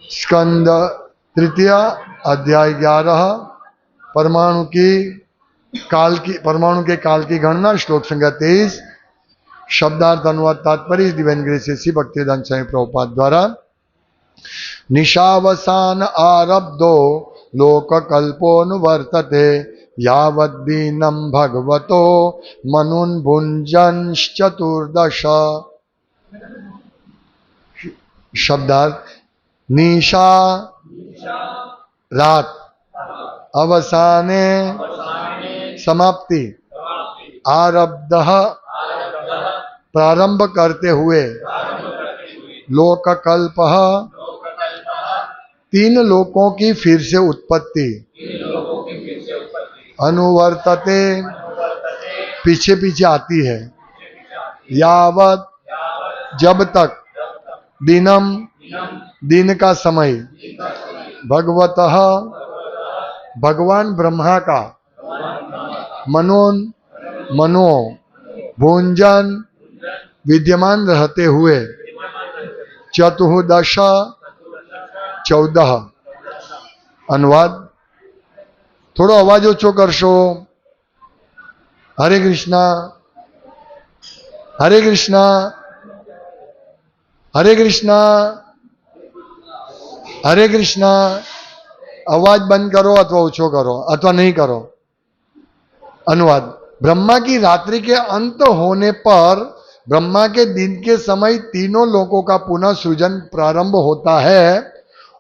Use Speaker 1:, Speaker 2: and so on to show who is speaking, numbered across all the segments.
Speaker 1: स्कंद तृतीय अध्याय 11 परमाणु के काल की गणना श्लोक संख्या 23 शब्दार्थ अनुवाद तात्पर्य दिव्य ग्रेस श्री भक्तिवेदांत स्वामी प्रभुपाद द्वारा निशावसान आरब्धो लोककल्पोऽनुवर्तते यावद्दीनं भगवतो मनुन्भुञ्जन्श्चतुर्दश। शब्दार्थ निशा रात, अवसाने समाप्ति, आरब्धः प्रारंभ करते हुए, लोककल्पः तीन लोकों की फिर से उत्पत्ति, अनुवर्तते पीछे पीछे आती है, यावत जब तक, दिनम दिन का समय, भगवतः भगवान ब्रह्मा का, मनो भुंजन विद्यमान रहते हुए, चतुर्दश 14। अनुवाद थोड़ो अवाज ओछो करशो। हरे कृष्णा हरे कृष्णा हरे कृष्णा हरे कृष्णा। आवाज बंद करो अथवा ओछो करो अथवा नहीं करो। अनुवाद ब्रह्मा की रात्रि के अंत होने पर ब्रह्मा के दिन के समय तीनों लोकों का पुनः सृजन प्रारंभ होता है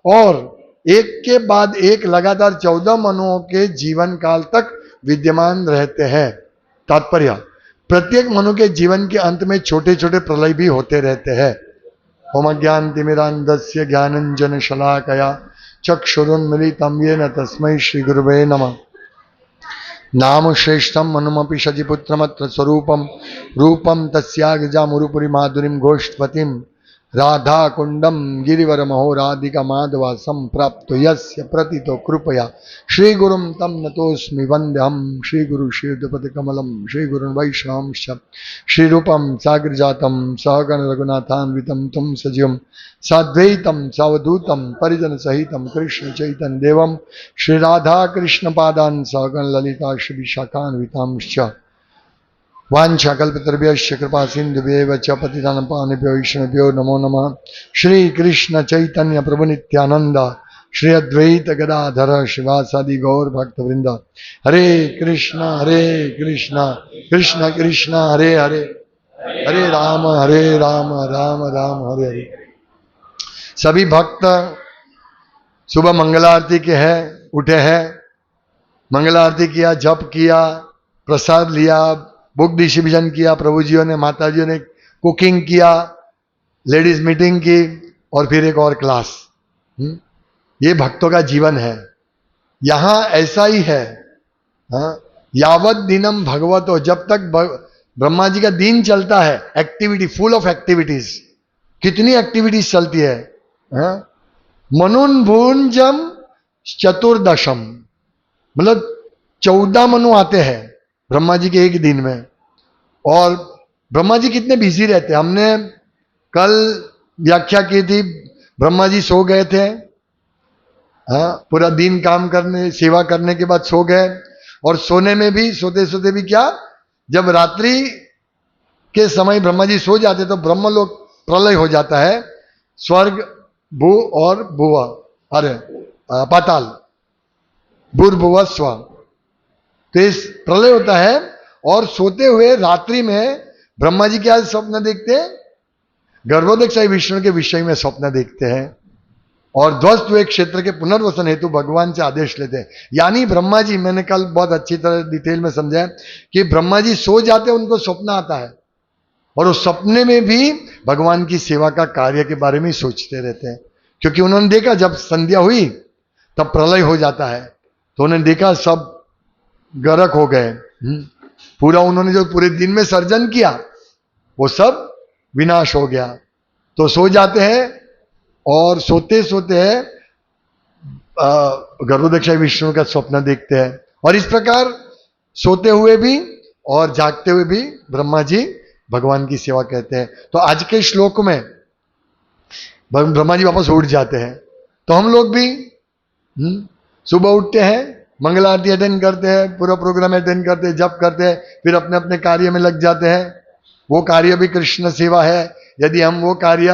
Speaker 1: और एक के बाद एक लगातार 14 मनुओं के जीवन काल तक विद्यमान रहते हैं। तात्पर्य प्रत्येक मनु के जीवन के अंत में छोटे छोटे प्रलय भी होते रहते हैं। ओम ज्ञानतिमिरान्धस्य ज्ञानंजन शलाकया चक्षुरुन्मीलितं येन तस्मै श्री गुरुवे नमः। नाम श्रेष्ठम मनुमपि शजिपुत्रमत्र स्वरूपम रूपम तस्याग्रजामुरुपुरी माधुरीं गोष्ठवतीं राधा कुंडम गिरिवर महोराधिका माधवा संप्राप्तो यस्य प्रतितो कृपया श्री गुरुं तम नतोस्मि वंद्यहम। श्री गुरु श्रीयुतपति कमलम श्री गुरुन् वैष्णवंश्च श्री रूपम साग्रजातम सहगण रघुनाथान्वितं तुम सजीवं साद्वैतं सावधूतं परिजन सहितं कृष्ण चैतन्य देवं श्री राधा कृष्ण पादान् सहगण ललिता श्री विशाखान्वितांश्च। वाञ्छाकल्पतरुभ्यश्च कृपा सिन्धुभ्येव च पतितानां पावनेभ्यो वैष्णवेभ्यो नमो नमः। श्री कृष्ण चैतन्य प्रभु नित्यानंद श्री अद्वैत गदाधर शिवासादि गौर भक्तवृंद। हरे कृष्ण कृष्ण कृष्ण हरे हरे हरे राम राम राम हरे हरे। सभी भक्त सुबह मंगला आरती के हैं, उठे हैं, मंगला आरती किया, जप किया, प्रसाद लिया, बुक डिस्ट्रीब्यूशन किया, प्रभु जियों ने माता जियों ने कुकिंग किया, लेडीज मीटिंग की और फिर एक और क्लास। ये भक्तों का जीवन है। यहां ऐसा ही है। यावत दिनम भगवतो, जब तक ब्रह्मा जी का दिन चलता है, एक्टिविटी फुल ऑफ एक्टिविटीज। कितनी एक्टिविटीज चलती है। मनुन्भुंजम चतुर्दशम, मतलब 14 मनु आते हैं ब्रह्मा जी के एक दिन में। और ब्रह्मा जी कितने बिजी रहते हैं। हमने कल व्याख्या की थी, ब्रह्मा जी सो गए थे। पूरा दिन काम करने सेवा करने के बाद सो गए। और सोने में भी सोते सोते भी क्या, जब रात्रि के समय ब्रह्मा जी सो जाते तो ब्रह्मलोक प्रलय हो जाता है। स्वर्ग भू और भुवा, अरे पाताल, भूर्भुव स्व, तो इस प्रलय होता है। और सोते हुए रात्रि में ब्रह्मा जी क्या स्वप्न देखते हैं, गर्भोदक विष्णु के विषय में स्वप्न देखते हैं और ध्वस्त हुए क्षेत्र के पुनर्वसन हेतु भगवान से आदेश लेते हैं। यानी ब्रह्मा जी, मैंने कल बहुत अच्छी तरह डिटेल में समझा कि ब्रह्मा जी सो जाते हैं, उनको स्वप्न आता है और उस सपने में भी भगवान की सेवा का कार्य के बारे में सोचते रहते हैं। क्योंकि उन्होंने देखा जब संध्या हुई तब प्रलय हो जाता है, तो उन्होंने देखा सब गर्क हो गए। पूरा उन्होंने जो पूरे दिन में सर्जन किया वो सब विनाश हो गया। तो सो जाते हैं और सोते सोते हैं गर्भोदक विष्णु का स्वप्न देखते हैं। और इस प्रकार सोते हुए भी और जागते हुए भी ब्रह्मा जी भगवान की सेवा कहते हैं। तो आज के श्लोक में ब्रह्मा जी वापस उठ जाते हैं। तो हम लोग भी सुबह उठते हैं, मंगल आरती अटेंड करते हैं, पूरा प्रोग्राम अटेंड करते हैं, जप करते हैं, फिर अपने अपने कार्य में लग जाते हैं। वो कार्य भी कृष्ण सेवा है। यदि हम वो कार्य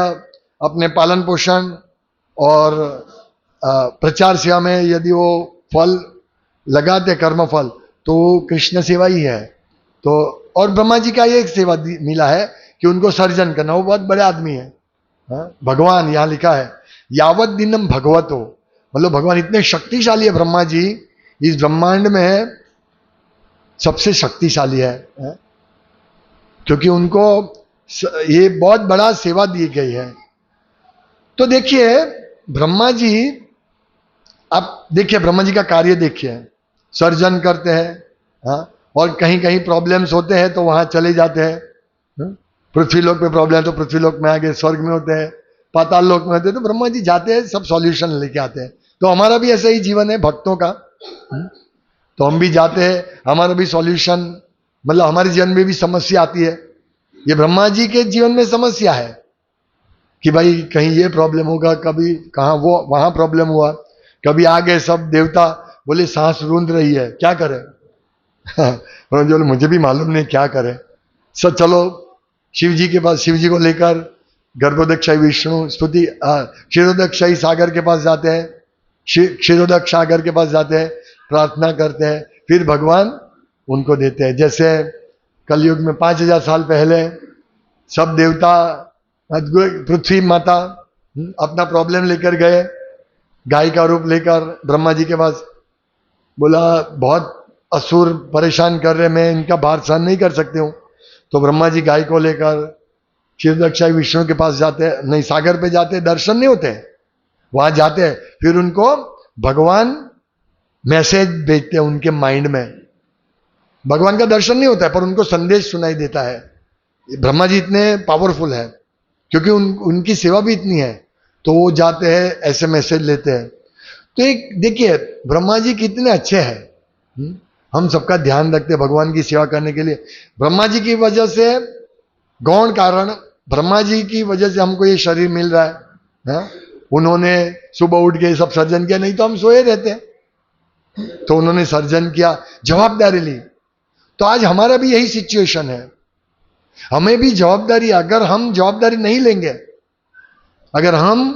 Speaker 1: अपने पालन पोषण और प्रचार सेवा में यदि वो फल लगाते, कर्म फल, तो कृष्ण सेवा ही है। तो और ब्रह्मा जी का ये एक सेवा मिला है कि उनको सर्जन करना। वो बहुत बड़े आदमी है। भगवान यहां लिखा है यावत दिनम भगवतो, मतलब भगवान इतने शक्तिशाली है। ब्रह्मा जी इस ब्रह्मांड में सबसे शक्तिशाली है, क्योंकि उनको ये बहुत बड़ा सेवा दी गई है। तो देखिए ब्रह्मा जी, आप देखिए ब्रह्मा जी का कार्य देखिए, सर्जन करते हैं, और कहीं कहीं प्रॉब्लम्स होते हैं तो वहां चले जाते हैं। पृथ्वी लोक पे प्रॉब्लम है तो पृथ्वी लोक में आगे, स्वर्ग में होते हैं, पाताल लोक में होते हैं, तो ब्रह्मा जी जाते हैं, सब सॉल्यूशन लेके आते हैं। तो हमारा भी ऐसा ही जीवन है भक्तों का। तो हम भी जाते हैं, हमारा भी सॉल्यूशन, मतलब हमारे जीवन में भी समस्या आती है। ये ब्रह्मा जी के जीवन में समस्या है कि भाई कहीं ये प्रॉब्लम होगा, कभी कहाँ वो वहां प्रॉब्लम हुआ, कभी आ गए सब देवता, बोले सांस रूंध रही है, क्या करें? जो मुझे भी मालूम नहीं क्या करें। सब चलो शिव जी के पास, शिव जी को लेकर गर्भोदक्षाई विष्णु स्तुति क्षीरोदक्षाई सागर के पास जाते हैं, क्षीरोदक सागर के पास जाते हैं, प्रार्थना करते हैं, फिर भगवान उनको देते हैं। जैसे कलयुग में 5000 साल पहले सब देवता, पृथ्वी माता अपना प्रॉब्लम लेकर गए, गाय का रूप लेकर ब्रह्मा जी के पास, बोला बहुत असुर परेशान कर रहे, मैं इनका भार सहन नहीं कर सकती हूँ। तो ब्रह्मा जी गाय को लेकर क्षीरोदक्षाई विष्णु के पास जाते हैं, नहीं सागर पे जाते, दर्शन नहीं होते, वहां जाते हैं, फिर उनको भगवान मैसेज भेजते हैं उनके माइंड में। भगवान का दर्शन नहीं होता है पर उनको संदेश सुनाई देता है। ब्रह्मा जी इतने पावरफुल है क्योंकि उनकी सेवा भी इतनी है, तो वो जाते हैं, ऐसे मैसेज लेते हैं। तो एक देखिए ब्रह्मा जी कितने अच्छे हैं। हम सबका ध्यान रखते हैं भगवान की सेवा करने के लिए। ब्रह्मा जी की वजह से, गौण कारण, ब्रह्मा जी की वजह से हमको ये शरीर मिल रहा है। उन्होंने सुबह उठ के सब सर्जन किया, नहीं तो हम सोए रहते हैं। तो उन्होंने सर्जन किया, जवाबदारी ली। तो आज हमारा भी यही सिचुएशन है, हमें भी जवाबदारी, अगर हम जवाबदारी नहीं लेंगे, अगर हम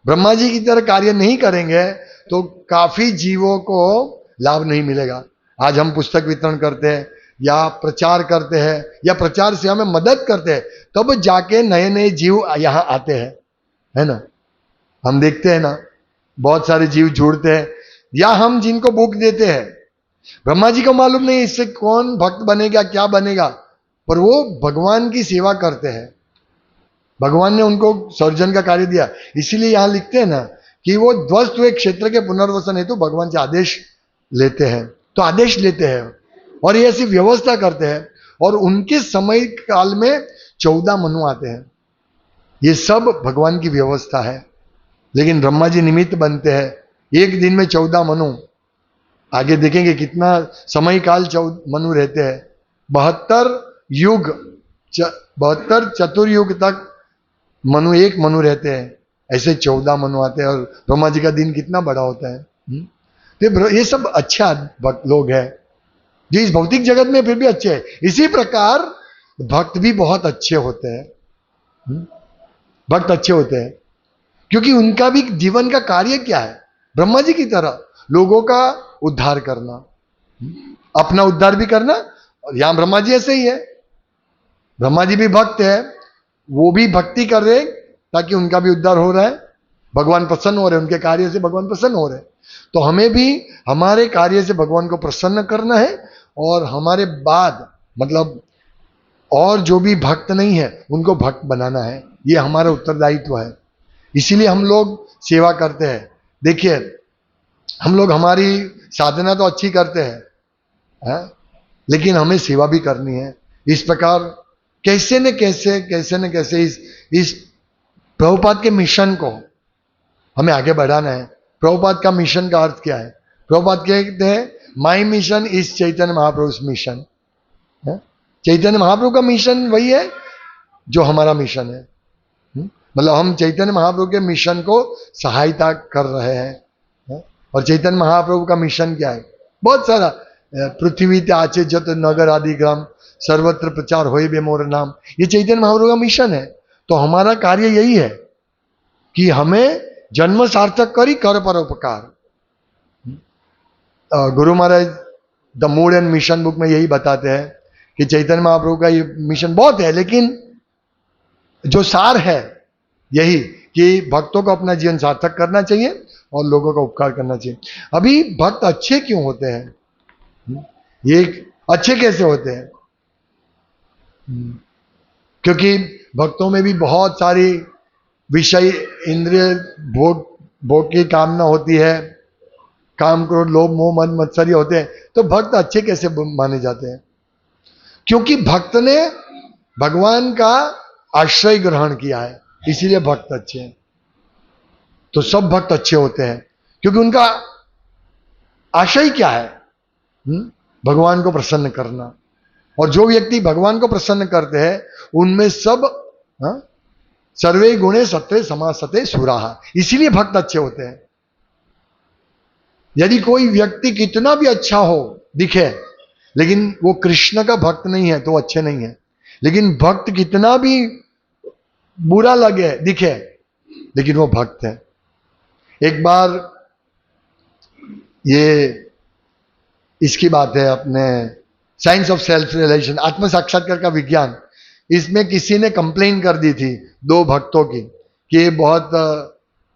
Speaker 1: ब्रह्मा जी की तरह कार्य नहीं करेंगे तो काफी जीवों को लाभ नहीं मिलेगा। आज हम पुस्तक वितरण करते हैं या प्रचार करते हैं या प्रचार सेवा में मदद करते हैं, तब जाके नए नए जीव यहां आते हैं, है ना। हम देखते हैं ना, बहुत सारे जीव जुड़ते हैं, या हम जिनको बुक देते हैं, ब्रह्मा जी को मालूम नहीं इससे कौन भक्त बनेगा, क्या बनेगा, पर वो भगवान की सेवा करते हैं। भगवान ने उनको सर्जन का कार्य दिया, इसीलिए यहां लिखते हैं ना कि वो ध्वस्त हुए क्षेत्र के पुनर्वसन हेतु भगवान से आदेश लेते हैं। तो आदेश लेते हैं और ये ऐसी व्यवस्था करते हैं, और उनके समय काल में 14 मनु आते हैं। ये सब भगवान की व्यवस्था है, लेकिन ब्रह्मा जी निमित्त बनते हैं। एक दिन में 14 मनु, आगे देखेंगे कितना समय काल मनु रहते हैं। 72 युग, 72 चतुर्युग तक मनु, एक मनु रहते हैं, ऐसे 14 मनु आते हैं। और ब्रह्मा जी का दिन कितना बड़ा होता है। तो ये सब अच्छा लोग हैं जो इस भौतिक जगत में फिर भी अच्छे हैं। इसी प्रकार भक्त भी बहुत अच्छे होते हैं। भक्त अच्छे होते हैं क्योंकि उनका भी जीवन का कार्य क्या है, ब्रह्मा जी की तरह लोगों का उद्धार करना, अपना उद्धार भी करना। और यहां ब्रह्मा जी ऐसे ही है, ब्रह्मा जी भी भक्त है, वो भी भक्ति कर रहे ताकि उनका भी उद्धार हो रहा है, भगवान प्रसन्न हो रहे, उनके कार्य से भगवान प्रसन्न हो रहे। तो हमें भी हमारे कार्य से भगवान को प्रसन्न करना है, और हमारे बाद मतलब और जो भी भक्त नहीं है उनको भक्त बनाना है। ये हमारा उत्तरदायित्व है, इसीलिए हम लोग सेवा करते हैं। देखिए हम लोग हमारी साधना तो अच्छी करते हैं, लेकिन हमें सेवा भी करनी है। इस प्रकार कैसे न कैसे इस प्रभुपाद के मिशन को हमें आगे बढ़ाना है। प्रभुपाद का मिशन का अर्थ क्या है? प्रभुपाद कहते हैं my mission is Chaitanya Mahaprabhu mission. Chaitanya Mahaprabhu का मिशन वही है जो हमारा मिशन है। मतलब हम चैतन्य महाप्रभु के मिशन को सहायता कर रहे हैं। और चैतन्य महाप्रभु का मिशन क्या है? बहुत सारा, पृथ्वी त्याचे जत नगर आदि ग्राम सर्वत्र प्रचार होए बे मोर नाम, ये चैतन्य महाप्रभु का मिशन है। तो हमारा कार्य यही है कि हमें जन्म सार्थक करी कर परोपकार। Guru Maharaj the mood and mission book में यही बताते हैं कि चैतन्य महाप्रभु का ये मिशन बहुत है, लेकिन जो सार है यही कि भक्तों को अपना जीवन सार्थक करना चाहिए और लोगों का उपकार करना चाहिए। अभी भक्त अच्छे क्यों होते हैं? ये अच्छे कैसे होते हैं? क्योंकि भक्तों में भी बहुत सारी विषय इंद्रिय भोग की कामना होती है, काम क्रोध लोभ मोह मद मत्सर्य होते हैं। तो भक्त अच्छे कैसे माने जाते हैं? क्योंकि भक्त ने भगवान का आश्रय ग्रहण किया है, इसीलिए भक्त अच्छे हैं। तो सब भक्त अच्छे होते हैं क्योंकि उनका आशय क्या है? भगवान को प्रसन्न करना। और जो व्यक्ति भगवान को प्रसन्न करते हैं उनमें सब सर्वे गुणे सत्वे समासते सुराहा, इसीलिए भक्त अच्छे होते हैं। यदि कोई व्यक्ति कितना भी अच्छा हो दिखे, लेकिन वो कृष्ण का भक्त नहीं है तो अच्छे नहीं है। लेकिन भक्त कितना भी बुरा लगे दिखे, लेकिन वो भक्त है। एक बार ये इसकी बात है अपने साइंस ऑफ सेल्फ रियलाइजेशन, आत्म साक्षात्कार का विज्ञान, इसमें किसी ने कंप्लेन कर दी थी दो भक्तों की कि ये बहुत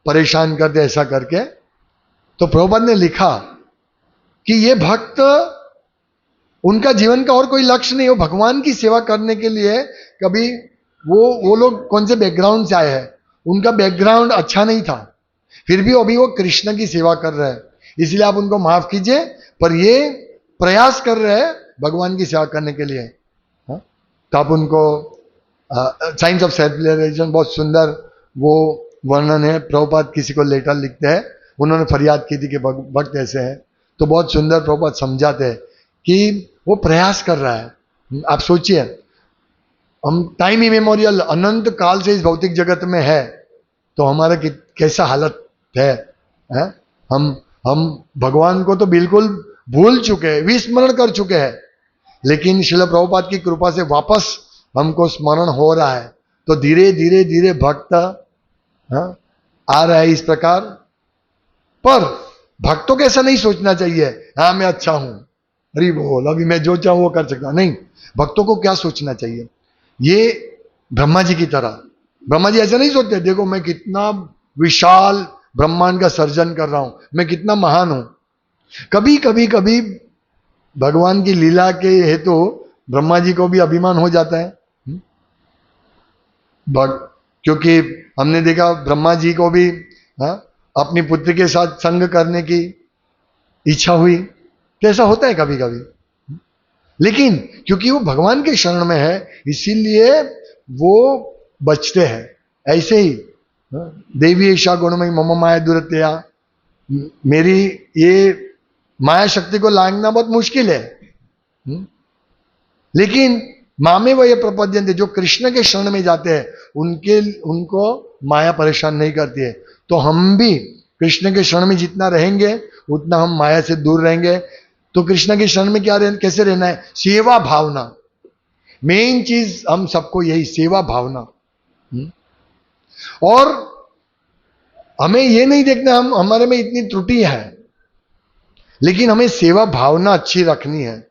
Speaker 1: परेशान करते ऐसा करके। तो प्रभुपाद ने लिखा कि ये भक्त, उनका जीवन का और कोई लक्ष्य नहीं हो भगवान की सेवा करने के लिए। कभी वो लोग कौन से बैकग्राउंड से आए हैं, उनका बैकग्राउंड अच्छा नहीं था, फिर भी अभी वो कृष्ण की सेवा कर रहे हैं, इसलिए आप उनको माफ कीजिए, पर ये प्रयास कर रहे हैं भगवान की सेवा करने के लिए। तो आप उनको साइंस ऑफ सेल्फ रियलाइजेशन बहुत सुंदर वो वर्णन है। प्रभुपाद किसी को लेटर लिखते हैं, उन्होंने फरियाद की थी कि भक्त ऐसे हैं, तो बहुत सुंदर प्रभुपाद समझाते हैं कि वो प्रयास कर रहा है। आप सोचिए, हम टाइम इमेमोरियल अनंत काल से इस भौतिक जगत में है, तो हमारा कैसा हालत है? हम भगवान को तो बिल्कुल भूल चुके हैं, विस्मरण कर चुके हैं, लेकिन श्रील प्रभुपाद की कृपा से वापस हमको स्मरण हो रहा है। तो धीरे धीरे धीरे भक्त आ रहा है इस प्रकार। पर भक्तों को ऐसा नहीं सोचना चाहिए, हाँ मैं अच्छा हूं, अरे बोल अभी मैं जो चाहूं वो कर सकता। नहीं, भक्तों को क्या सोचना चाहिए? ये ब्रह्मा जी की तरह, ब्रह्मा जी ऐसा नहीं सोचते देखो मैं कितना विशाल ब्रह्मांड का सर्जन कर रहा हूं, मैं कितना महान हूं। कभी कभी कभी भगवान की लीला के हेतु ब्रह्मा जी को भी अभिमान हो जाता है। क्योंकि हमने देखा ब्रह्मा जी को भी अपनी पुत्री के साथ संग करने की इच्छा हुई, तो ऐसा होता है कभी कभी। लेकिन क्योंकि वो भगवान के शरण में है इसीलिए वो बचते हैं। ऐसे ही देवी ईशा गुणमयी मम माया दुरत्या, मेरी ये माया शक्ति को लांघना बहुत मुश्किल है, लेकिन मामे वह प्रपद्यन्ते, जो कृष्ण के शरण में जाते हैं उनको माया परेशान नहीं करती है। तो हम भी कृष्ण के शरण में जितना रहेंगे उतना हम माया से दूर रहेंगे। तो कृष्ण के शरण में कैसे रहना है? सेवा भावना, मेन चीज हम सबको यही सेवा भावना। और हमें ये नहीं देखना हम हमारे में इतनी त्रुटि है, लेकिन हमें सेवा भावना अच्छी रखनी है।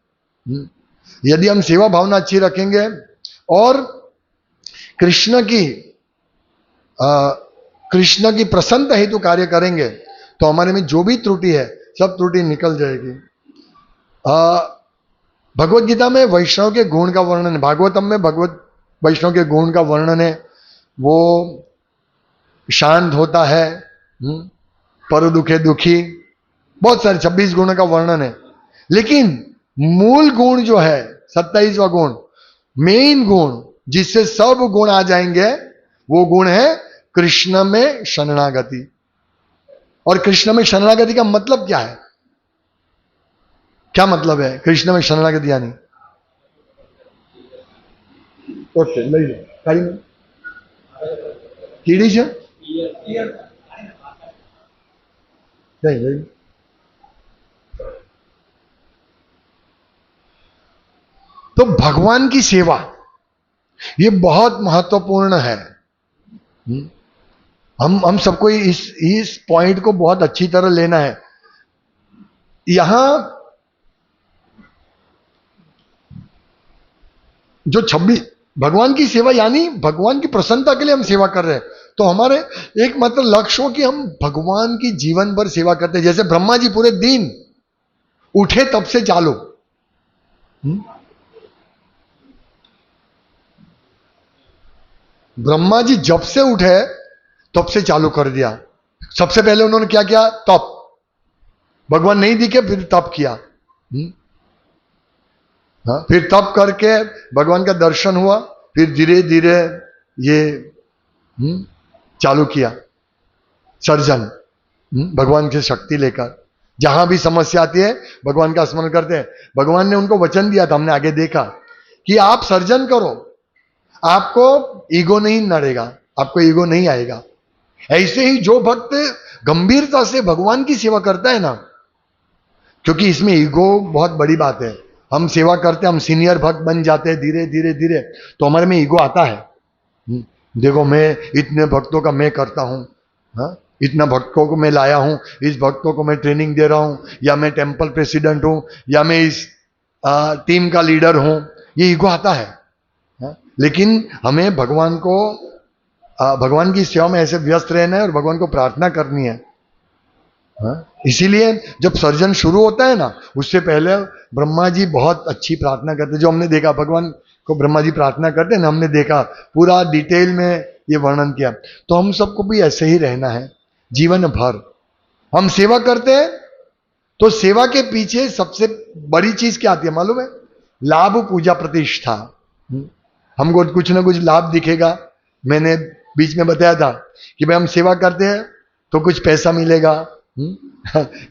Speaker 1: यदि हम सेवा भावना अच्छी रखेंगे और कृष्ण की प्रसन्नता हेतु कार्य करेंगे तो हमारे में जो भी त्रुटि है सब त्रुटि निकल जाएगी। भगवत गीता में वैष्णव के गुण का वर्णन है, भागवतम में भगवत वैष्णव के गुण का वर्णन है। वो शांत होता है, पर दुखे दुखी, बहुत सारे 26 गुणों का वर्णन है। लेकिन मूल गुण जो है 27वां गुण, मेन गुण जिससे सब गुण आ जाएंगे, वो गुण है कृष्ण में शरणागति। और कृष्ण में शरणागति का मतलब क्या है? क्या मतलब है कृष्ण में शरणागति? यानी કીડી છે नहीं, नहीं। तो भगवान की सेवा ये बहुत महत्वपूर्ण है। हम सबको इस पॉइंट को बहुत अच्छी तरह लेना है। यहां जो 26 भगवान की सेवा यानी भगवान की प्रसन्नता के लिए हम सेवा कर रहे हैं, तो हमारे एकमात्र लक्ष्य हो कि हम भगवान की जीवन भर सेवा करते हैं। जैसे ब्रह्मा जी पूरे दिन उठे तब से चालू, ब्रह्मा जी जब से उठे तब से चालू कर दिया। सबसे पहले उन्होंने क्या किया? तप। भगवान नहीं दिखे, फिर तप किया। हाँ, फिर तप करके भगवान का दर्शन हुआ, फिर धीरे धीरे ये चालू किया सर्जन, भगवान की शक्ति लेकर। जहां भी समस्या आती है भगवान का स्मरण करते हैं। भगवान ने उनको वचन दिया था, हमने आगे देखा कि आप सर्जन करो, आपको ईगो नहीं नड़ेगा, आपको ईगो नहीं आएगा। ऐसे ही जो भक्त गंभीरता से भगवान की सेवा करता है ना, क्योंकि इसमें ईगो बहुत बड़ी बात है। हम सेवा करते, हम सीनियर भक्त बन जाते हैं धीरे धीरे धीरे, तो हमारे में ईगो आता है। देखो मैं इतने भक्तों का मैं करता हूं, हाँ, इतना भक्तों को मैं लाया हूं, इस भक्तों को मैं ट्रेनिंग दे रहा हूं, या मैं टेम्पल प्रेसिडेंट हूं, या मैं इस टीम का लीडर हूं, ये ईगो आता है। हाँ? लेकिन हमें भगवान को भगवान की सेवा में ऐसे व्यस्त रहना है और भगवान को प्रार्थना करनी है। हाँ? इसीलिए जब सर्जन शुरू होता है ना, उससे पहले ब्रह्मा जी बहुत अच्छी प्रार्थना करते, जो हमने देखा भगवान को ब्रह्मा जी प्रार्थना करते हैं ना, हमने देखा पूरा डिटेल में ये वर्णन किया। तो हम सबको भी ऐसे ही रहना है जीवन भर। हम सेवा करते हैं तो सेवा के पीछे सबसे बड़ी चीज क्या आती है मालूम है? लाभ, पूजा, प्रतिष्ठा। हमको कुछ ना कुछ लाभ दिखेगा। मैंने बीच में बताया था कि भाई हम सेवा करते हैं तो कुछ पैसा मिलेगा।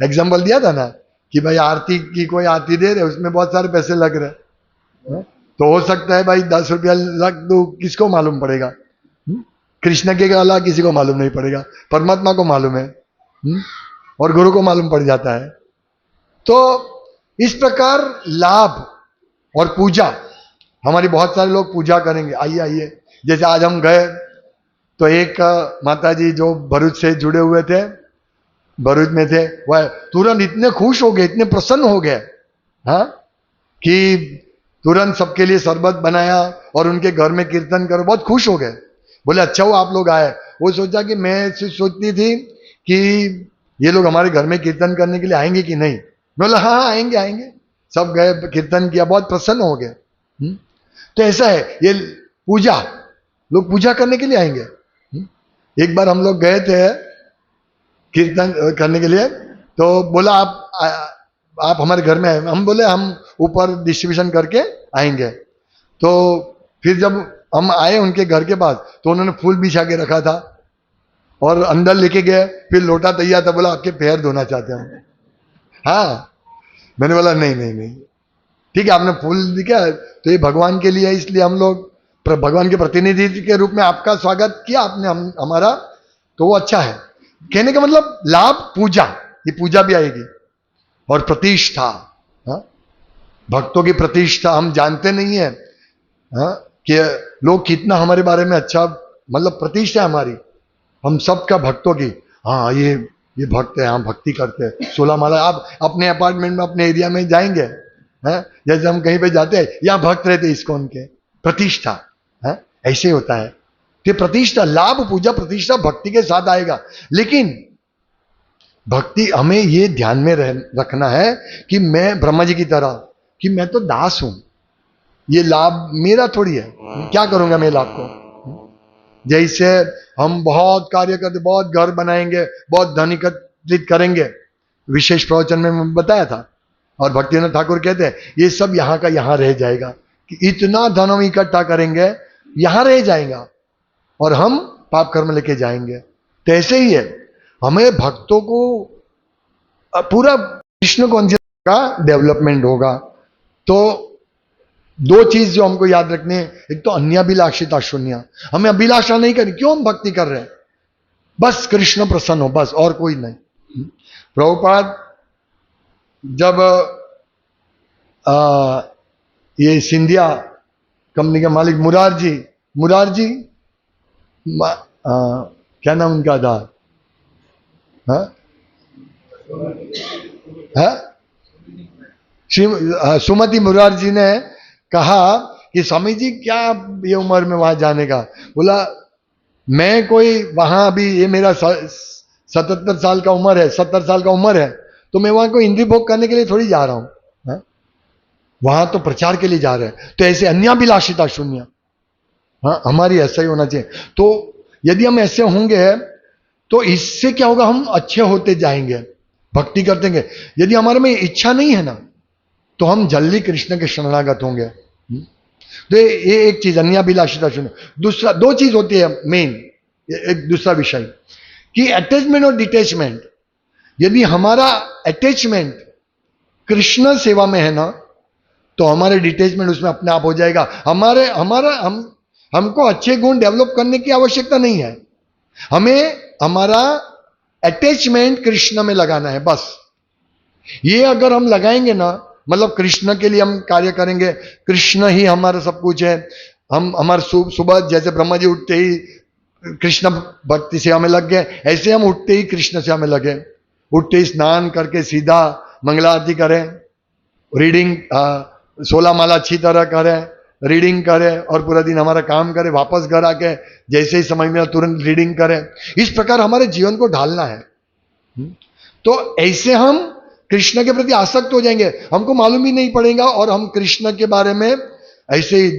Speaker 1: एग्जाम्पल दिया था ना कि भाई आरती की कोई आरती दे रहे, उसमें बहुत सारे पैसे लग रहे, तो हो सकता है भाई 10 रुपया लग दो, किसको मालूम पड़ेगा? कृष्ण के अलावा किसी को मालूम नहीं पड़ेगा, परमात्मा को मालूम है, और गुरु को मालूम पड़ जाता है। तो इस प्रकार लाभ और पूजा, हमारी बहुत सारे लोग पूजा करेंगे, आइए आइए। जैसे आज हम गए तो एक माता जी जो भरूच से जुड़े हुए थे, भरूच में थे, वह तुरंत इतने खुश हो गए, इतने प्रसन्न हो गए, हाँ, कि तुरंत सबके लिए शरबत बनाया और उनके घर में कीर्तन करो, बहुत खुश हो गए। बोले अच्छा वो आप लोग आए। वो सोचा कि मैं सोचती थी कि ये लोग हमारे घर में कीर्तन करने के लिए आएंगे कि नहीं। मैं बोला हाँ आएंगे आएंगे। सब गए, कीर्तन किया, बहुत प्रसन्न हो गए। तो ऐसा है, ये पूजा, लोग पूजा करने के लिए आएंगे। एक बार हम लोग गए थे कीर्तन करने के लिए, तो बोला आप हमारे घर में आए। हम बोले हम ऊपर डिस्ट्रीब्यूशन करके आएंगे। तो फिर जब हम आए उनके घर के पास, तो उन्होंने फूल बिछा के रखा था और अंदर लेके गए, फिर लोटा तैयार था, बोला आपके पैर धोना चाहते हैं। हाँ, मैंने बोला नहीं नहीं नहीं, ठीक है, आपने फूल दिखा तो ये भगवान के लिए है, इसलिए हम लोग भगवान के प्रतिनिधि के रूप में आपका स्वागत किया आपने, हमारा, तो वो अच्छा है। कहने का मतलब लाभ, पूजा, ये पूजा भी आएगी, और प्रतिष्ठा। हाँ? भक्तों की प्रतिष्ठा हम जानते नहीं है, हाँ? कि लोग कितना हमारे बारे में अच्छा, मतलब प्रतिष्ठा हमारी, हम सबका भक्तों की, हाँ ये भक्त है, हम भक्ति करते हैं। 16 माला, आप अपने अपार्टमेंट में अपने एरिया में जाएंगे, हैं? जैसे हम कहीं पे जाते हैं, यहाँ भक्त रहते इस्कॉन के, प्रतिष्ठा, है? ऐसे होता है। तो प्रतिष्ठा, लाभ, पूजा, प्रतिष्ठा भक्ति के साथ आएगा। लेकिन भक्ति हमें ये ध्यान में रखना है कि मैं ब्रह्मा जी की तरह, कि मैं तो दास हूं, ये लाभ मेरा थोड़ी है, क्या करूंगा मैं लाभ को? जैसे हम बहुत कार्य करते, बहुत घर बनाएंगे, बहुत धन एकत्रित करेंगे, विशेष प्रवचन में मैं बताया था, और भक्तिनाथ ठाकुर कहते हैं ये सब यहाँ का यहाँ रह जाएगा, कि इतना धन हम इकट्ठा करेंगे यहाँ रह जाएगा और हम पाप कर्म लेके जाएंगे। तो ऐसे ही है, हमें भक्तों को पूरा कृष्ण कॉन्शियस का डेवलपमेंट होगा। तो दो चीज जो हमको याद रखनी है, एक तो अन्याभिलाषिता शून्य, हमें अभिलाषा नहीं करनी। क्यों हम भक्ति कर रहे हैं? बस कृष्ण प्रसन्न हो, बस, और कोई नहीं। प्रभुपाद जब ये सिंधिया कंपनी के मालिक मुरारजी क्या नाम उनका था? हाँ? सुमति मुरारजी ने कहा कि स्वामी जी क्या ये उम्र में वहां जाने का? बोला मैं कोई वहां, अभी ये मेरा 77 साल का उम्र है, 70 साल का उम्र है, तो मैं वहां को इंद्रिय भोग करने के लिए थोड़ी जा रहा हूं। वहां तो प्रचार के लिए जा रहे हैं। तो ऐसे अन्याभिलाषिता शून्य, हाँ, हमारी ऐसा ही होना चाहिए। तो यदि हम ऐसे होंगे तो इससे क्या होगा? हम अच्छे होते जाएंगे, भक्ति करते हैं। यदि हमारे में इच्छा नहीं है ना, तो हम जल्दी कृष्ण के शरणागत होंगे। तो ये एक चीज, अन्याभिलाषिता शून्य। दूसरा, दो चीज होती है मेन, एक दूसरा विषय कि अटैचमेंट और डिटैचमेंट। यदि हमारा अटैचमेंट कृष्ण सेवा में है ना, तो हमारे डिटैचमेंट उसमें अपने आप हो जाएगा। हमको अच्छे गुण डेवलप करने की आवश्यकता नहीं है, हमें हमारा अटैचमेंट कृष्ण में लगाना है, बस। ये अगर हम लगाएंगे ना, मतलब कृष्ण के लिए हम कार्य करेंगे, कृष्ण ही हमारा सब कुछ है। हम हमारे सुबह जैसे ब्रह्मा जी उठते ही कृष्ण भक्ति सेवा में लग गए, ऐसे हम उठते ही कृष्ण सेवा में लगे। उठते ही स्नान करके सीधा मंगला आरती करें, रीडिंग 16 माला अच्छी तरह करें, रीडिंग करें, और पूरा दिन हमारा काम करें, वापस घर आके जैसे ही समझ में तुरंत रीडिंग करें। इस प्रकार हमारे जीवन को ढालना है। तो ऐसे हम कृष्ण के प्रति आसक्त हो जाएंगे, हमको मालूम ही नहीं पड़ेगा, और हम कृष्ण के बारे में ऐसे ही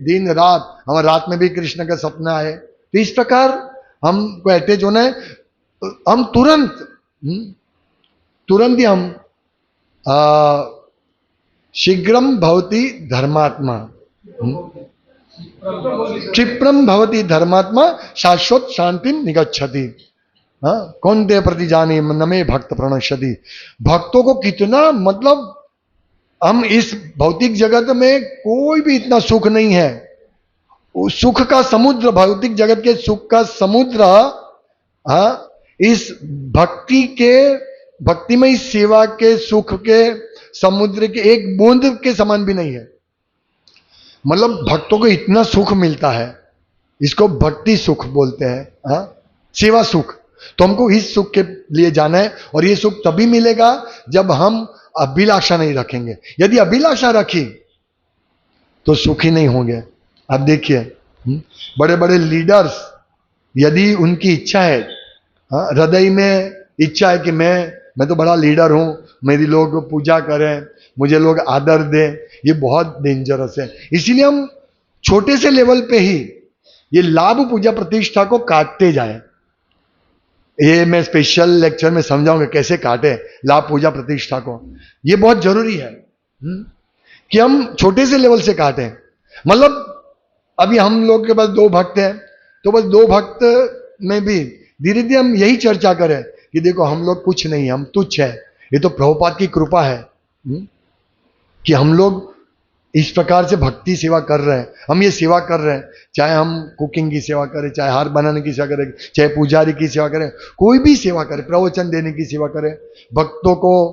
Speaker 1: दिन रात, हमारे रात में भी कृष्ण का सपना आए। तो इस प्रकार हमको अटैच होना है। हम तुरंत ही हम शीघ्रम भवति धर्मात्मा, क्षिप्रम भवति धर्मात्मा, शाश्वत शांति निगच्छति। कौन दे प्रति जाने नमे भक्त प्रणश्यति। भक्तों को कितना, मतलब हम इस भौतिक जगत में कोई भी इतना सुख नहीं है। सुख का समुद्र, भौतिक जगत के सुख का समुद्र, इस भक्तिमय सेवा के सुख के समुद्र के एक बूंद के समान भी नहीं है। मतलब भक्तों को इतना सुख मिलता है, इसको भक्ति सुख बोलते हैं, सेवा सुख। तो हमको इस सुख के लिए जाना है, और ये सुख तभी मिलेगा जब हम अभिलाषा नहीं रखेंगे। यदि अभिलाषा रखी तो सुखी नहीं होंगे। आप देखिए, बड़े बड़े लीडर्स, यदि उनकी इच्छा है, हृदय में इच्छा है कि मैं तो बड़ा लीडर हूं, मेरी लोग पूजा करें, मुझे लोग आदर दें, ये बहुत डेंजरस है। इसीलिए हम छोटे से लेवल पे ही ये लाभ पूजा प्रतिष्ठा को काटते जाएं। ये मैं स्पेशल लेक्चर में समझाऊंगा कैसे काटे लाभ पूजा प्रतिष्ठा को। ये बहुत जरूरी है कि हम छोटे से लेवल से काटें। मतलब अभी हम लोग के पास 2 भक्त हैं, तो बस 2 भक्त में भी धीरे धीरे हम यही चर्चा करें कि देखो हम लोग कुछ नहीं, हम तुच्छ है। ये तो प्रभुपाद की कृपा है कि हम लोग इस प्रकार से भक्ति सेवा कर रहे हैं। हम ये सेवा कर रहे हैं, चाहे हम कुकिंग की सेवा करें, चाहे हार बनाने की सेवा करें, चाहे पुजारी की सेवा करें, कोई भी सेवा करें, प्रवचन देने की सेवा करें, भक्तों को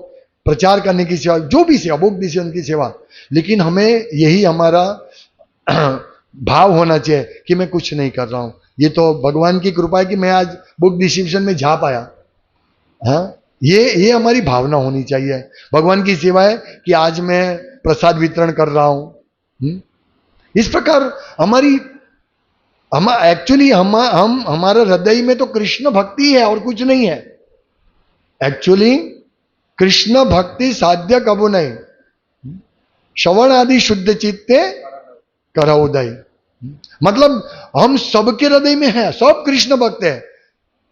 Speaker 1: प्रचार करने की सेवा, जो भी सेवा, बुक डिसीजन की सेवा। लेकिन हमें यही हमारा भाव होना चाहिए कि मैं कुछ नहीं कर रहा हूं। ये तो भगवान की कृपा है कि मैं आज बुक डिस्ट्रीब्यूशन में जा पाया। ये हमारी भावना होनी चाहिए। भगवान की सेवा है कि आज मैं प्रसाद वितरण कर रहा हूं। इस प्रकार एक्चुअली हमारे हृदय में तो कृष्ण भक्ति है और कुछ नहीं है। एक्चुअली कृष्ण भक्ति साध्य कबू नहीं, श्रवण आदि शुद्ध चित्ते करउदय। मतलब हम सबके हृदय में है, सब कृष्ण भक्त है,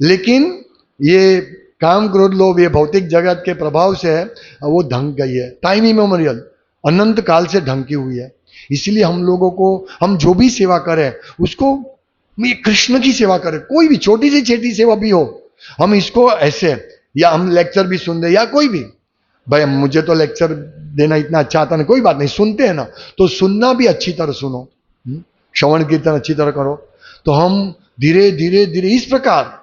Speaker 1: लेकिन ये काम क्रोध लोभ ये भौतिक जगत के प्रभाव से वो ढंक गई है। टाइम इमेमोरियल, अनंत काल से ढंकी हुई है। इसलिए हम लोगों को, हम जो भी सेवा करें उसको कृष्ण की सेवा करें। कोई भी छोटी से छोटी सेवा भी हो, हम इसको ऐसे, या हम लेक्चर भी सुन रहे या कोई भी, भाई मुझे तो लेक्चर देना इतना अच्छा आता नहीं, कोई बात नहीं, सुनते हैं ना, तो सुनना भी अच्छी तरह सुनो, श्रवण कीर्तन अच्छी तरह करो, तो हम धीरे धीरे धीरे इस प्रकार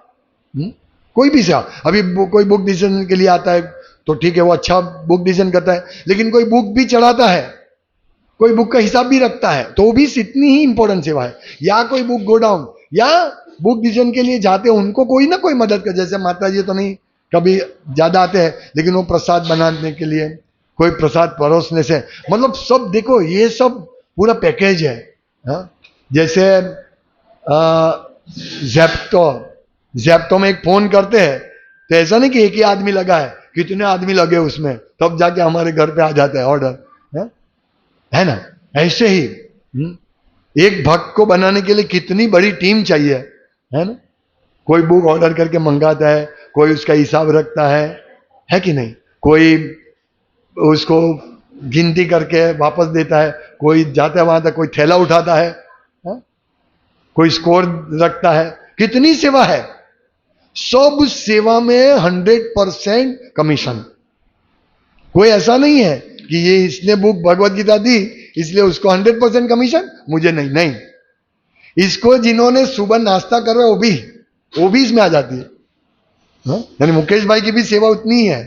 Speaker 1: कोई भी सा, अभी कोई बुक डिसीजन के लिए आता है तो ठीक है, वो अच्छा बुक डिसीजन करता है, लेकिन कोई बुक भी चढ़ाता है, कोई बुक का हिसाब भी रखता है, तो भी इतनी ही इंपॉर्टेंट सेवा है। या कोई बुक गो डाउन, या बुक डिसीजन के लिए जाते हैं, उनको कोई ना कोई मदद कर, जैसे माता जी तो नहीं कभी ज्यादा आते हैं, लेकिन वो प्रसाद बनाने के लिए, कोई प्रसाद परोसने से, मतलब सब देखो ये सब पूरा पैकेज है। हा? जैसे जैप्टो में एक फोन करते हैं, तो ऐसा नहीं कि एक ही आदमी लगा है, कितने आदमी लगे उसमें, तब जाके हमारे घर पे आ जाता है ऑर्डर, है ना। ऐसे ही एक भक्त को बनाने के लिए कितनी बड़ी टीम चाहिए, है ना। कोई बुक ऑर्डर करके मंगाता है, कोई उसका हिसाब रखता है कि नहीं, कोई उसको गिनती करके वापस देता है, कोई जाता है वहां तक, कोई थैला उठाता है, कोई स्कोर रखता है, कितनी सेवा है। सब सेवा में 100% कमीशन। कोई ऐसा नहीं है कि ये इसने बुक भगवत गीता दी इसलिए उसको 100% कमीशन, मुझे नहीं, नहीं। इसको जिन्होंने सुबह नाश्ता कर रहे वो भी इसमें आ जाती है, यानी मुकेश भाई की भी सेवा उतनी ही है,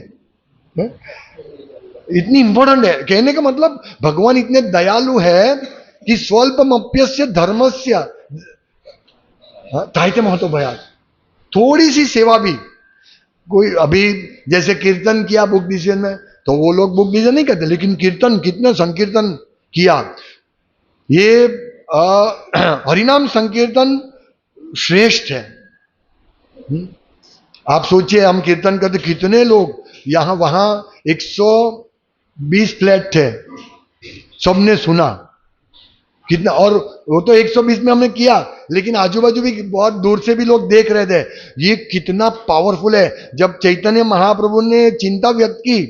Speaker 1: इतनी इंपॉर्टेंट है। कहने का मतलब भगवान इतने दयालु है कि स्वल्पमप्यस्य धर्मस्य ताहिते महतो भयात्, थोड़ी सी सेवा भी, कोई अभी जैसे कीर्तन किया बुक डिसीजन में, तो वो लोग बुक डिसीजन नहीं करते, लेकिन कीर्तन कितने संकीर्तन किया, ये हरिनाम संकीर्तन श्रेष्ठ है। आप सोचिए हम कीर्तन करते, कितने लोग यहां वहां 120 फ्लैट थे, सबने सुना कितना, और वो तो 120 में हमने किया, लेकिन आजू बाजू भी बहुत दूर से भी लोग देख रहे थे। ये कितना पावरफुल है। जब चैतन्य महाप्रभु ने चिंता व्यक्त की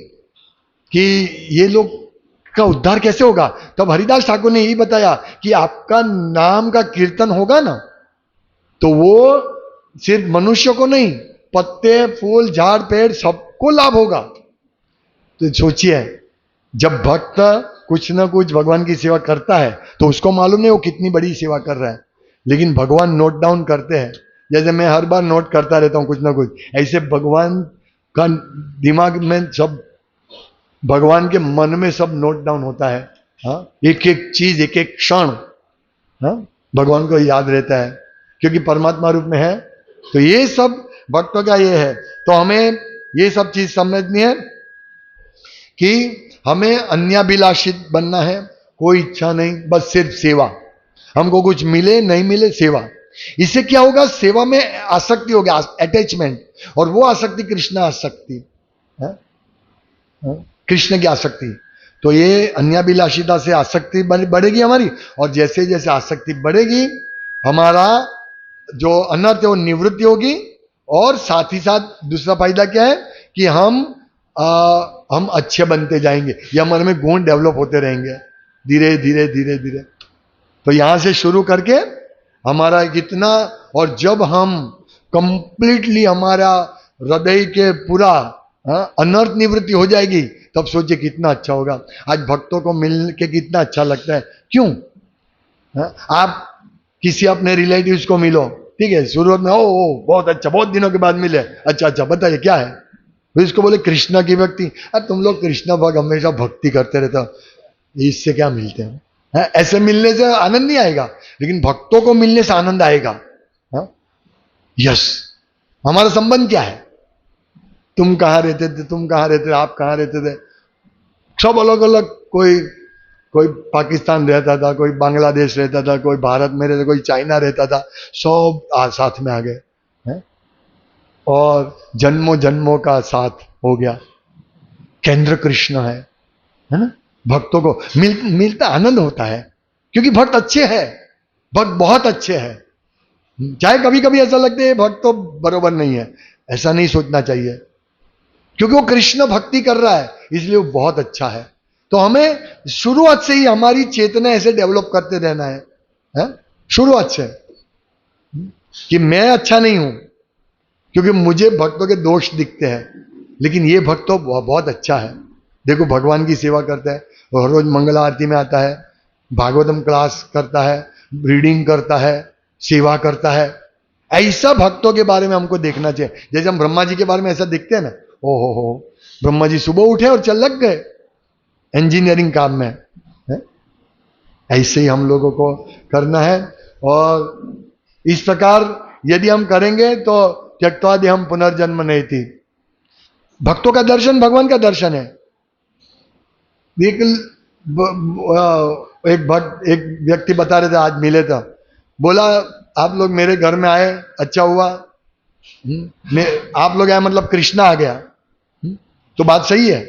Speaker 1: कि ये लोग का उद्धार कैसे होगा, तब हरिदास ठाकुर ने यही बताया कि आपका नाम का कीर्तन होगा ना, तो वो सिर्फ मनुष्य को नहीं, पत्ते फूल झाड़ पेड़ सबको लाभ होगा। तो सोचिए, जब भक्त कुछ ना कुछ भगवान की सेवा करता है तो उसको मालूम नहीं वो कितनी बड़ी सेवा कर रहा है, लेकिन भगवान नोट डाउन करते हैं। जैसे मैं हर बार नोट करता रहता हूं कुछ ना कुछ, ऐसे भगवान का दिमाग में सब, भगवान के मन में सब नोट डाउन होता है। हाँ, एक एक चीज, एक एक क्षण, हाँ, भगवान को याद रहता है क्योंकि परमात्मा रूप में है। तो ये सब भक्तों का ये है। तो हमें ये सब चीज समझनी है कि हमें अन्याभिलाषित बनना है, कोई इच्छा नहीं, बस सिर्फ सेवा। हमको कुछ मिले नहीं मिले, सेवा। इससे क्या होगा, सेवा में आसक्ति होगी, अटैचमेंट, और वो आसक्ति कृष्ण आसक्ति, कृष्ण की आसक्ति। तो ये अन्याभिलाषिता से आसक्ति बढ़ेगी हमारी, और जैसे जैसे आसक्ति बढ़ेगी हमारा जो अनर्थ है वो निवृत्ति होगी। और साथ ही साथ दूसरा फायदा क्या है कि हम अच्छे बनते जाएंगे, या हमारे में गुण डेवलप होते रहेंगे धीरे धीरे धीरे धीरे। तो यहां से शुरू करके हमारा कितना, और जब हम कंप्लीटली हमारा हृदय के पूरा अनर्थ निवृत्ति हो जाएगी, तब सोचिए कितना अच्छा होगा। आज भक्तों को मिल के कितना अच्छा लगता है। क्यों? आप किसी अपने रिलेटिव्स को मिलो, ठीक है, शुरुआत में ओ बहुत अच्छा, बहुत दिनों के बाद मिले, अच्छा अच्छा बताइए क्या है, फिर इसको बोले कृष्णा की भक्ति। अरे तुम लोग कृष्णा भक्त हमेशा भक्ति करते रहते हो, इससे क्या मिलते हैं? ऐसे मिलने से आनंद नहीं आएगा, लेकिन भक्तों को मिलने से आनंद आएगा। यस, हमारा संबंध क्या है? तुम कहां रहते थे, तुम कहां रहते थे, आप कहां रहते थे, सब अलग अलग, कोई पाकिस्तान रहता था, कोई बांग्लादेश रहता था, कोई भारत में रहता, कोई चाइना रहता था, सब साथ में आ गए और जन्मों जन्मों का साथ हो गया। केंद्र कृष्ण है ना। भक्तों को मिलता आनंद होता है, क्योंकि भक्त अच्छे हैं, भक्त बहुत अच्छे हैं। चाहे कभी कभी ऐसा लगता है भक्त तो बरोबर नहीं है, ऐसा नहीं सोचना चाहिए, क्योंकि वो कृष्ण भक्ति कर रहा है इसलिए वो बहुत अच्छा है। तो हमें शुरुआत से ही हमारी चेतना ऐसे डेवलप करते रहना है, शुरुआत से, कि मैं अच्छा नहीं हूं क्योंकि मुझे भक्तों के दोष दिखते हैं, लेकिन ये भक्त तो बहुत अच्छा है, देखो भगवान की सेवा करता है, हर रोज मंगल आरती में आता है, भागवतम क्लास करता है, रीडिंग करता है, सेवा करता है। ऐसा भक्तों के बारे में हमको देखना चाहिए। जैसे हम ब्रह्मा जी के बारे में ऐसा देखते हैं ना, ओ हो, ब्रह्मा जी सुबह उठे और चल लग गए इंजीनियरिंग काम में, है? ऐसे ही हम लोगों को करना है। और इस प्रकार यदि हम करेंगे तो त्यक्त्वा हम पुनर्जन्म नहीं थी। भक्तों का दर्शन भगवान का दर्शन है। एक व्यक्ति बता रहे थे, आज मिले था, बोला आप लोग मेरे घर में आए, अच्छा हुआ। आप लोग आए मतलब कृष्णा आ गया। तो बात सही है,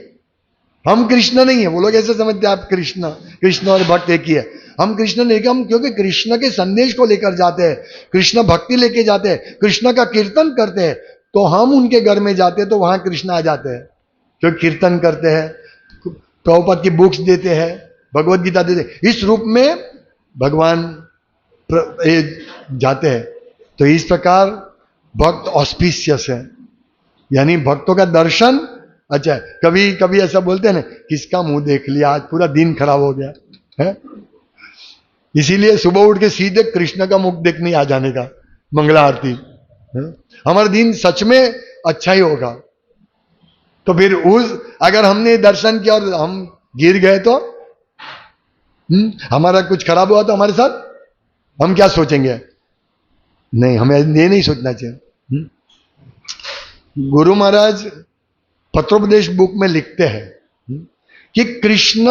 Speaker 1: हम कृष्ण नहीं है। वो लोग ऐसे समझते हैं आप कृष्ण और भक्त एक ही है। हम कृष्ण नहीं, हम क्योंकि कृष्ण के संदेश को लेकर जाते हैं, कृष्ण भक्ति लेके जाते हैं, कृष्ण का कीर्तन करते हैं, तो हम उनके घर में जाते हैं तो वहां कृष्ण आ जाते हैं। क्योंकि कीर्तन करते हैं, प्रभुपाद की बुक्स देते हैं, भगवत गीता देते हैं, इस रूप में भगवान जाते हैं। तो इस प्रकार भक्त ऑस्पिशियस है, यानी भक्तों का दर्शन अच्छा है। कभी कभी ऐसा बोलते हैं ना, किसका मुंह देख लिया, आज पूरा दिन खराब हो गया है। इसीलिए सुबह उठ के सीधे कृष्ण का मुख देखने आ जाने का, मंगला आरती, हमारा दिन सच में अच्छा ही होगा। तो फिर अगर हमने दर्शन किया और हम गिर गए तो हमारा कुछ खराब हुआ तो हमारे साथ हम क्या सोचेंगे? नहीं, हमें ये नहीं सोचना चाहिए। गुरु महाराज पत्रोपदेश बुक में लिखते हैं कि कृष्ण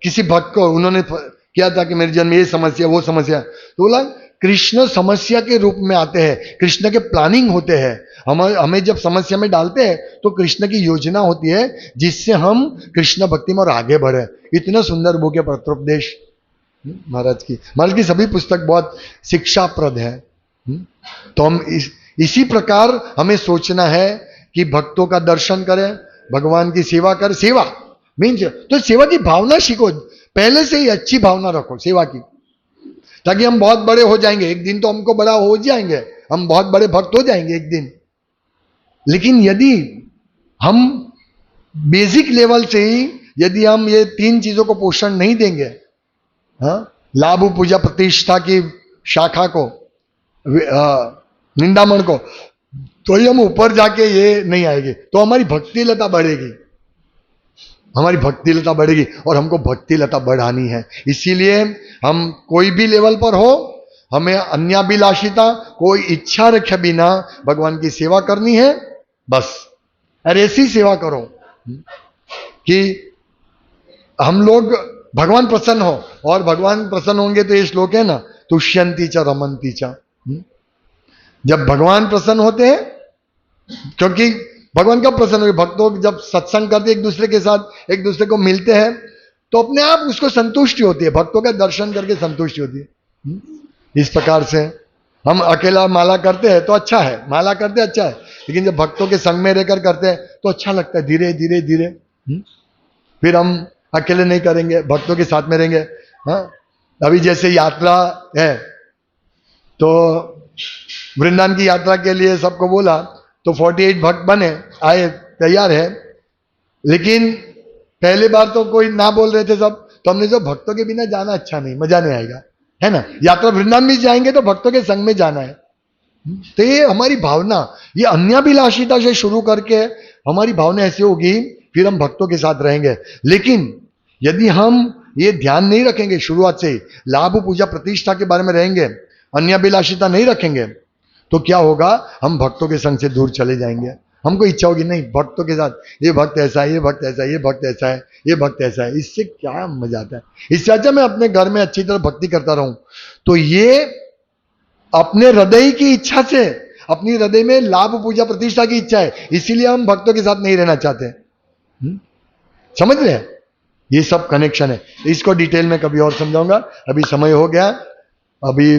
Speaker 1: किसी भक्त को उन्होंने किया था कि मेरे जन्म में ये समस्या वो समस्या, तो बोला कृष्ण समस्या के रूप में आते हैं, कृष्ण के प्लानिंग होते हैं। हमें जब समस्या में डालते हैं तो कृष्ण की योजना होती है जिससे हम कृष्ण भक्ति में और आगे बढ़े। इतना सुंदर बुक है पत्रोपदेश महाराज की सभी पुस्तक बहुत शिक्षाप्रद है। तो हम इसी प्रकार हमें सोचना है कि भक्तों का दर्शन करें, भगवान की सेवा करें। सेवा मीन्स तो सेवा की भावना सीखो, पहले से ही अच्छी भावना रखो सेवा की, ताकि हम बहुत बड़े हो जाएंगे। एक दिन तो हमको बड़ा हो जाएंगे, हम बहुत बड़े भक्त हो जाएंगे एक दिन। लेकिन यदि हम बेसिक लेवल से ही यदि हम ये तीन चीजों को पोषण नहीं देंगे, लाभ पूजा प्रतिष्ठा की शाखा को, निंदामण को, तो ही हम ऊपर जाके ये नहीं आएंगे। तो हमारी भक्ति लता बढ़ेगी, हमारी भक्ति लता बढ़ेगी और हमको भक्ति लता बढ़ानी है। इसीलिए हम कोई भी लेवल पर हो, हमें अन्याभिलाषिता, कोई इच्छा रखे बिना भगवान की सेवा करनी है बस। और ऐसी सेवा करो कि हम लोग भगवान प्रसन्न हो, और भगवान प्रसन्न होंगे तो ये श्लोक है ना, तुष्यंती च रमंती च। जब भगवान प्रसन्न होते हैं, क्योंकि भगवान कब प्रसन्न होंगे? भक्तों जब सत्संग करते एक दूसरे के साथ, एक दूसरे को मिलते हैं, तो अपने आप उसको संतुष्टि होती है, भक्तों का दर्शन करके संतुष्टि होती है। इस प्रकार से हम अकेला माला करते हैं तो अच्छा है, माला करते अच्छा है, लेकिन जब भक्तों के संग में रहकर करते हैं तो अच्छा लगता है। धीरे धीरे धीरे फिर हम अकेले नहीं करेंगे, भक्तों के साथ में रहेंगे। अभी जैसे यात्रा है, तो वृंदावन की यात्रा के लिए सबको बोला तो 48 भक्त बने, आए, तैयार है। लेकिन पहली बार तो कोई ना बोल रहे थे सब, तो हमने जो भक्तों के बिना जाना अच्छा नहीं, मजा नहीं आएगा, है ना। यात्रा वृंदावन भी जाएंगे तो भक्तों के संग में जाना है। तो ये हमारी भावना, ये अन्याभिलाषिता से शुरू करके हमारी भावना ऐसी होगी, फिर हम भक्तों के साथ रहेंगे। लेकिन यदि हम ये ध्यान नहीं रखेंगे शुरुआत से ही, लाभ पूजा प्रतिष्ठा के बारे में रहेंगे, अन्याभिलाषिता नहीं रखेंगे, तो क्या होगा? हम भक्तों के संग से दूर चले जाएंगे। हमको इच्छा होगी नहीं, भक्तों के साथ, ये भक्त ऐसा है, ये भक्त ऐसा है, ये भक्त ऐसा है, ये भक्त ऐसा है, इससे क्या मजा आता है? इससे अच्छा मैं अपने घर में अच्छी तरह भक्ति करता रहूं। तो ये अपने हृदय की इच्छा से, अपनी हृदय में लाभ पूजा प्रतिष्ठा की इच्छा है, इसीलिए हम भक्तों के साथ नहीं रहना चाहते। समझ रहे हैं? ये सब कनेक्शन है। इसको डिटेल में कभी और समझाऊंगा, अभी समय हो गया। अभी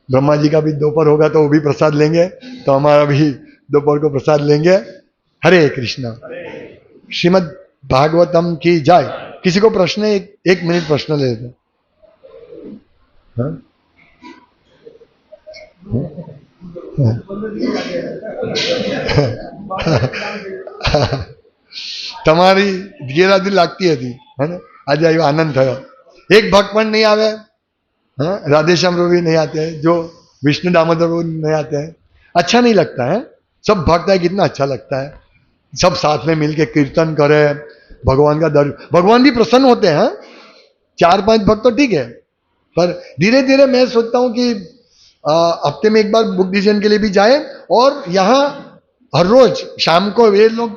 Speaker 1: ब्रह्मा जी का भी दोपहर होगा तो वो भी प्रसाद लेंगे, तो हमारा भी दोपहर को प्रसाद लेंगे। हरे कृष्णा। श्रीमद् भागवतम की जय। किसी को प्रश्न, एक मिनट प्रश्न ले लेते हैं। તમારી ગેરહાજરી લાગતી હતી હે ને, આજે આવ્યો આનંદ થયો. એક ભક્ત પણ નહીં આવે, हाँ राधेश्याम रो भी नहीं आते हैं, जो विष्णु दामोदर वो नहीं आते हैं, अच्छा नहीं लगता है. सब भक्त है, कितना अच्छा लगता है. सब साथ में मिलके कीर्तन करे, भगवान का दर्शन, भगवान भी प्रसन्न होते हैं. 4-5 भक्त तो ठीक है, पर धीरे धीरे मैं सोचता हूँ कि हफ्ते में एक बार बुक डिवीजन के लिए भी जाए, और यहाँ हर रोज शाम को ये लोग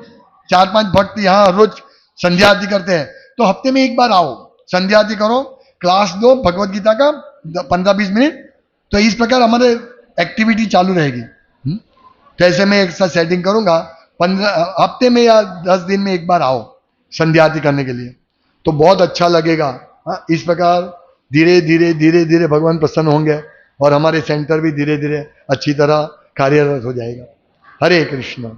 Speaker 1: 4-5 भक्त यहाँ हर रोज संध्या आरती करते हैं, तो हफ्ते में एक बार आओ, संध्या आरती करो, क्लास दो भगवत गीता का 15-20 मिनट, तो इस प्रकार हमारे एक्टिविटी चालू रहेगी. तो ऐसे मैं एक साथ सेटिंग करूंगा, 15 हफ्ते में या 10 दिन में एक बार आओ संध्या आरती करने के लिए, तो बहुत अच्छा लगेगा. हाँ, इस प्रकार धीरे धीरे धीरे धीरे भगवान प्रसन्न होंगे, और हमारे सेंटर भी धीरे धीरे अच्छी तरह कार्यरत हो जाएगा. हरे कृष्ण.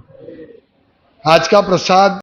Speaker 1: आज का प्रसाद